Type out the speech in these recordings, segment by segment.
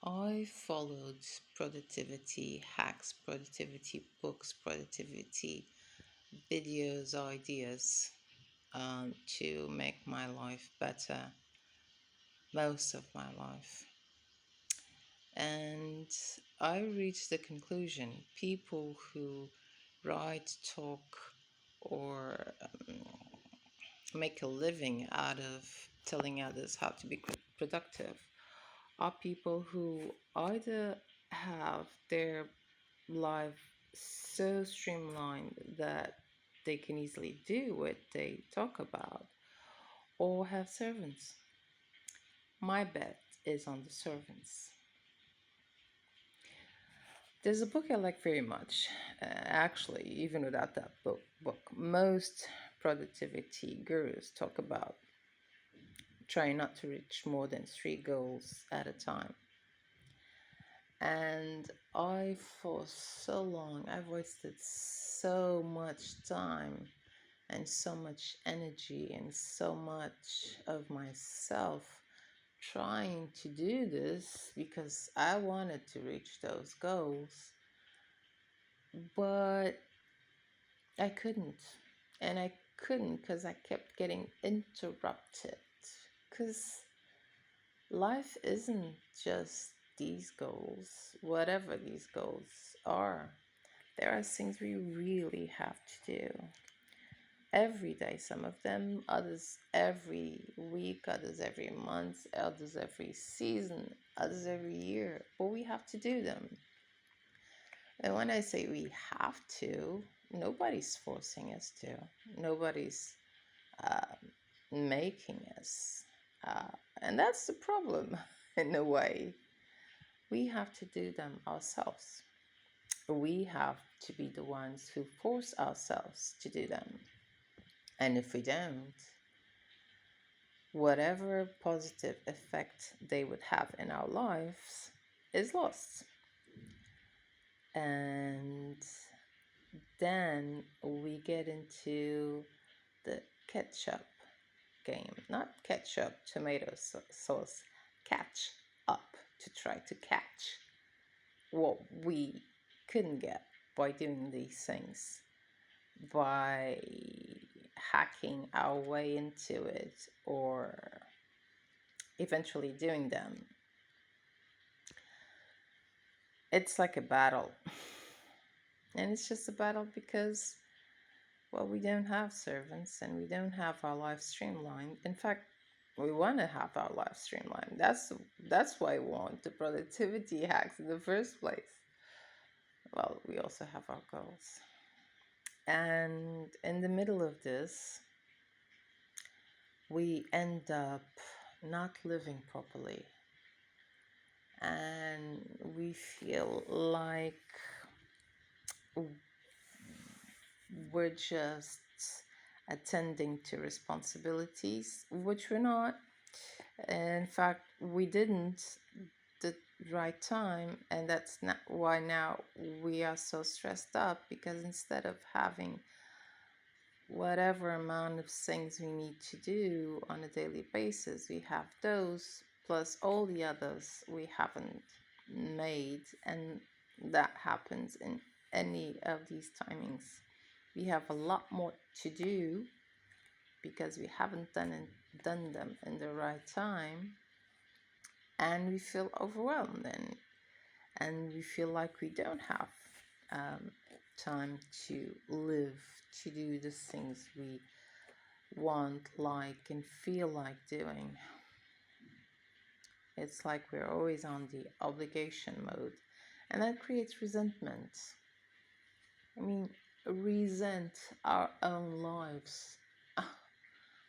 I followed productivity hacks, productivity books, productivity videos, ideas to make my life better most of my life. And I reached the conclusion people who write, talk, or make a living out of telling others how to be productive are people who either have their life so streamlined that they can easily do what they talk about, or have servants. My bet is on the servants. There's a book I like very much. Actually, even without that book, most productivity gurus talk about trying not to reach more than three goals at a time. And for so long, I've wasted so much time and so much energy and so much of myself trying to do this because I wanted to reach those goals, but I couldn't. And I couldn't because I kept getting interrupted. Because life isn't just these goals, whatever these goals are. There are things we really have to do every day, some of them, others every week, others every month, others every season, others every year. But we have to do them. And when I say we have to, nobody's forcing us to, nobody's uh, making us. Uh, and that's the problem in a way. We have to do them ourselves. We have to be the ones who force ourselves to do them. And if we don't, whatever positive effect they would have in our lives is lost. And then we get into the ketchup game. Not ketchup, tomato sauce, catch up, to try to catch what we couldn't get by doing these things, by hacking our way into it, or eventually doing them. It's like a battle. And it's just a battle because, well, we don't have servants and we don't have our life streamlined. In fact, we want to have our life streamlined. That's why we want the productivity hacks in the first place. Well, we also have our goals. And in the middle of this, we end up not living properly. And we feel like we're just attending to responsibilities, which we're not. In fact, we didn't the right time, and that's not why now we are so stressed up, because instead of having whatever amount of things we need to do on a daily basis, we have those plus all the others we haven't made, and that happens in any of these timings. We have a lot more to do because we haven't done them in the right time, and we feel overwhelmed, and we feel like we don't have um, time to live, to do the things we want, like, and feel like doing. It's like we're always on the obligation mode, and that creates resentment. I mean, resent our own lives.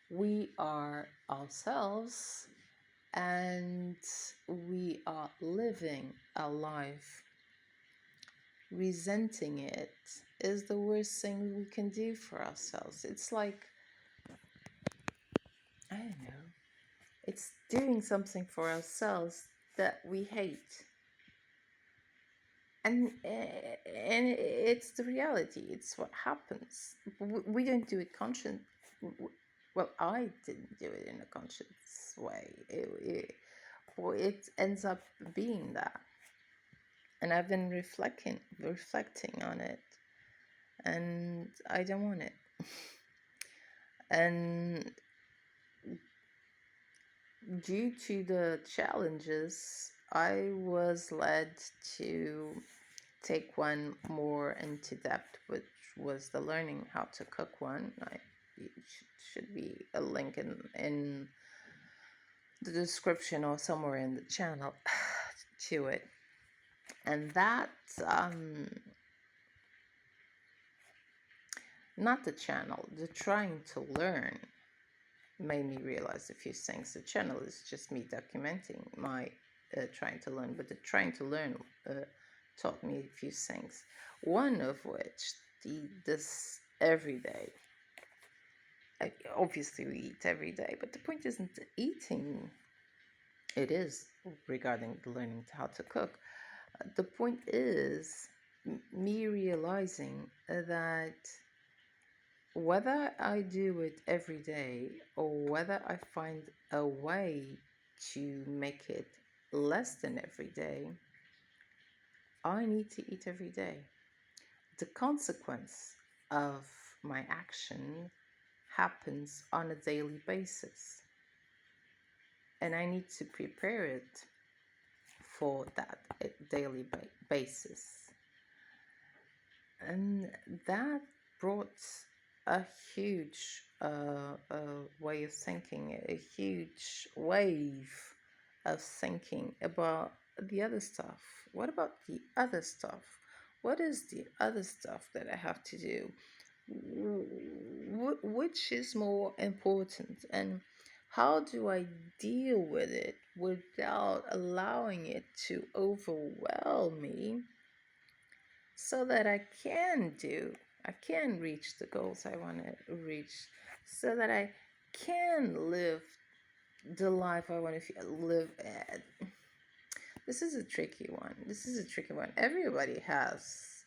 We are ourselves, and we are living a life. Resenting it is the worst thing we can do for ourselves. It's like, I don't know, it's doing something for ourselves that we hate. And it's the reality. It's what happens. We don't do it well, I didn't do it in a conscious way. or it ends up being that. And I've been reflecting on it, and I don't want it. And due to the challenges, I was led to take one more into depth, which was the learning how to cook one. It should be a link in the description or somewhere in the channel to it. And that, um, not the channel, the trying to learn made me realize a few things. The channel is just me documenting my trying to learn, but the trying to learn taught me a few things. One of which, this every day. Obviously, we eat every day, but the point isn't eating. It is regarding learning how to cook. The point is me realizing that whether I do it every day or whether I find a way to make it less than every day, I need to eat every day. The consequence of my action happens on a daily basis, and I need to prepare it for that daily basis. And that brought a huge way of thinking, a huge wave of thinking about the other stuff. What about the other stuff? What is the other stuff that I have to do? Which is more important? And how do I deal with it without allowing it to overwhelm me, so that I can reach the goals I want to reach, so that I can live the life I want to live at. This is a tricky one. Everybody has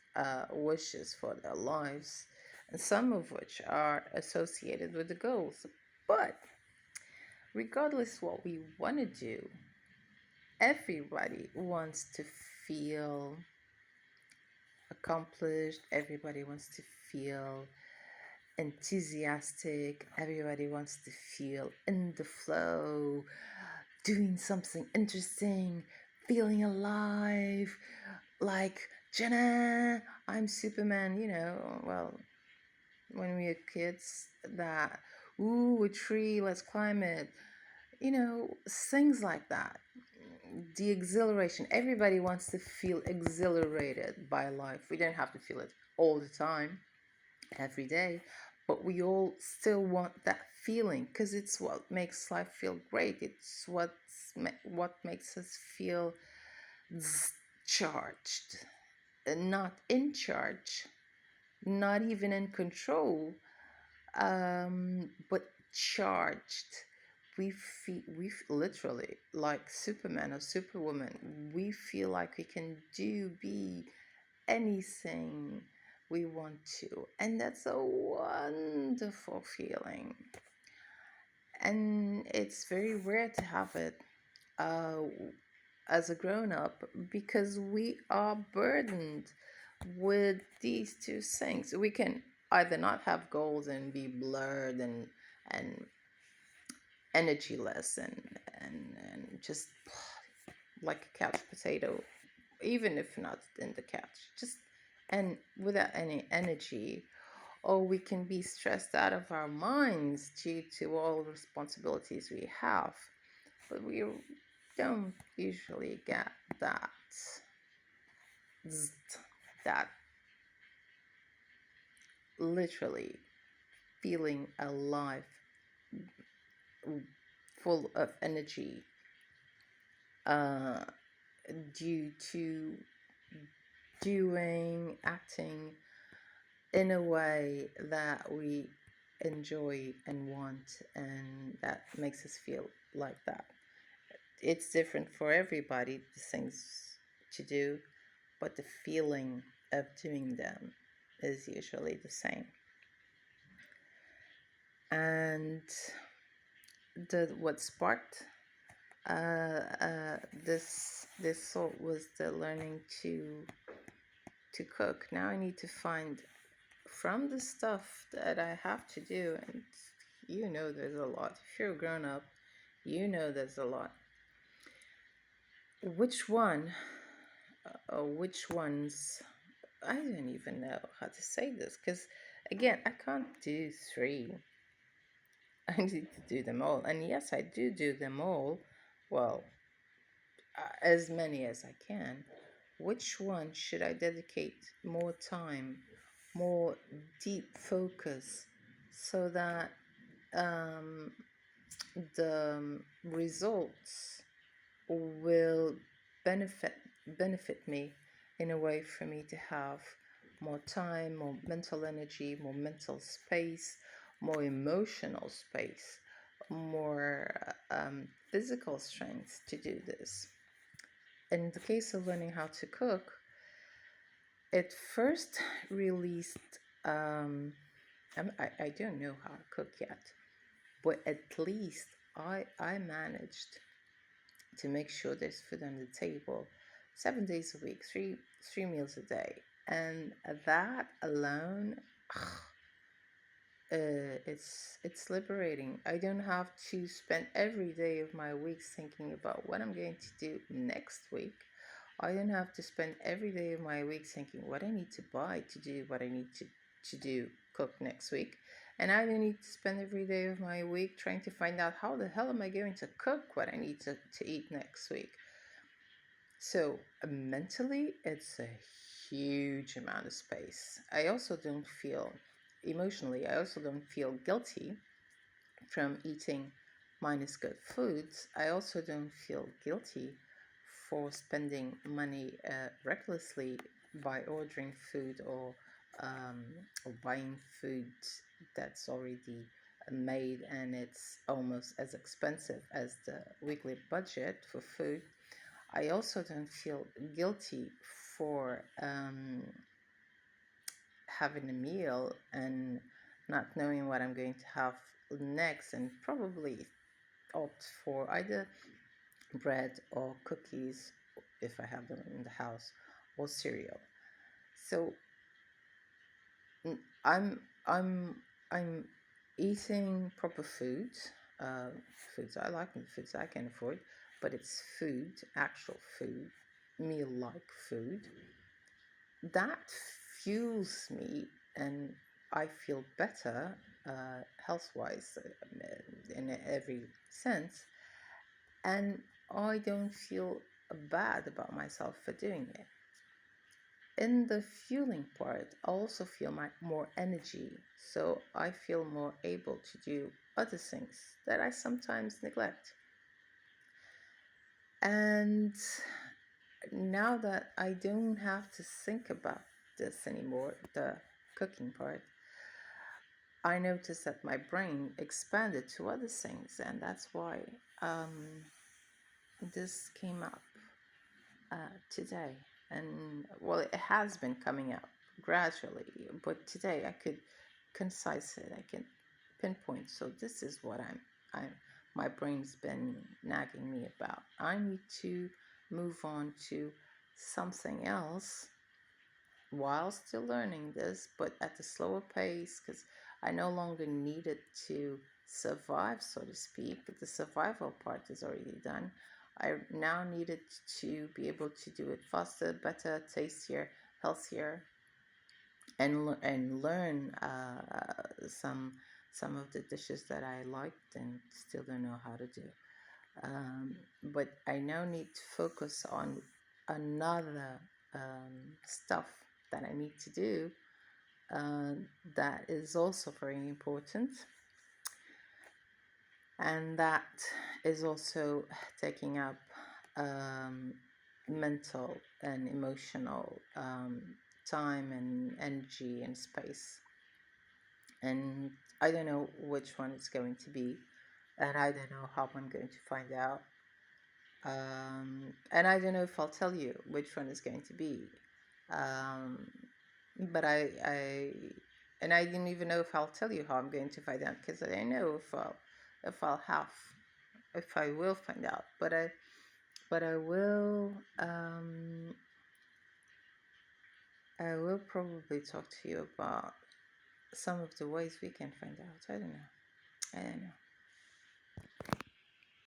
wishes for their lives, and some of which are associated with the goals. But regardless what we want to do, everybody wants to feel accomplished. Everybody wants to feel enthusiastic. Everybody wants to feel in the flow, doing something interesting, feeling alive. Like, Jenna, I'm Superman, well, when we were kids, that, ooh, a tree, let's climb it, things like that. The exhilaration. Everybody wants to feel exhilarated by life. We don't have to feel it all the time, every day, but we all still want that feeling, because it's what makes life feel great. It's what makes us feel charged, not in charge, not even in control, but charged. We literally, like Superman or Superwoman, we feel like we can be anything we want to, and that's a wonderful feeling. And it's very rare to have it uh, as a grown-up, because we are burdened with these two things. We can either not have goals and be blurred and energyless and just like a couch potato, even if not in the couch, just and without any energy. Or we can be stressed out of our minds due to all the responsibilities we have, but we don't usually get that that literally feeling alive, full of energy, uh, due to acting in a way that we enjoy and want, and that makes us feel like that. It's different for everybody, the things to do, but the feeling of doing them is usually the same. And what sparked This sort was the learning to cook. Now I need to find from the stuff that I have to do, and there's a lot. If you're a grown up, there's a lot. Which one, or which ones? I don't even know how to say this because, again, I can't do three. I need to do them all, and yes, I do them all. Well, as many as I can. Which one should I dedicate more time, more deep focus, so that um, the results will benefit benefit me in a way for me to have more time, more mental energy, more mental space, more emotional space, more physical strength to do this. In the case of learning how to cook, it first released, I don't know how to cook yet, but at least I managed to make sure there's food on the table 7 days a week, three meals a day. And that alone, it's liberating. I don't have to spend every day of my weeks thinking about what I'm going to do next week. I don't have to spend every day of my week thinking what I need to buy to do what I need to do, cook next week. And I don't need to spend every day of my week trying to find out how the hell am I going to cook what I need to eat next week. So mentally, it's a huge amount of space. I also don't feel, emotionally, I also don't feel guilty from eating minus good foods. I also don't feel guilty for spending money recklessly by ordering food or buying food that's already made and it's almost as expensive as the weekly budget for food. I also don't feel guilty for having a meal and not knowing what I'm going to have next, and probably opt for either bread or cookies if I have them in the house, or cereal. So I'm I'm I'm eating proper food, uh, foods I like and foods I can afford, but it's food, actual food, meal-like food that fuels me, and I feel better health-wise in every sense, and I don't feel bad about myself for doing it. In the fueling part, I also feel more energy, so I feel more able to do other things that I sometimes neglect. And now that I don't have to think about this anymore, the cooking part, I noticed that my brain expanded to other things, and that's why this came up today. And well, it has been coming up gradually, but today I could concise it. I can pinpoint. So this is what my brain's been nagging me about. I need to move on to something else while still learning this, but at a slower pace, because I no longer need it to survive, so to speak. The survival part is already done. I now needed to be able to do it faster, better, tastier, healthier, and learn some of the dishes that I liked and still don't know how to do. But I now need to focus on another stuff that I need to do uh, that is also very important, and that is also taking up mental and emotional time and energy and space. And I don't know which one it's going to be, and I don't know how I'm going to find out. And I don't know if I'll tell you which one is going to be. Um, but and I didn't even know if I'll tell you how I'm going to find out, because I don't know if I'll have if I will find out, but I will I will probably talk to you about some of the ways we can find out. I don't know.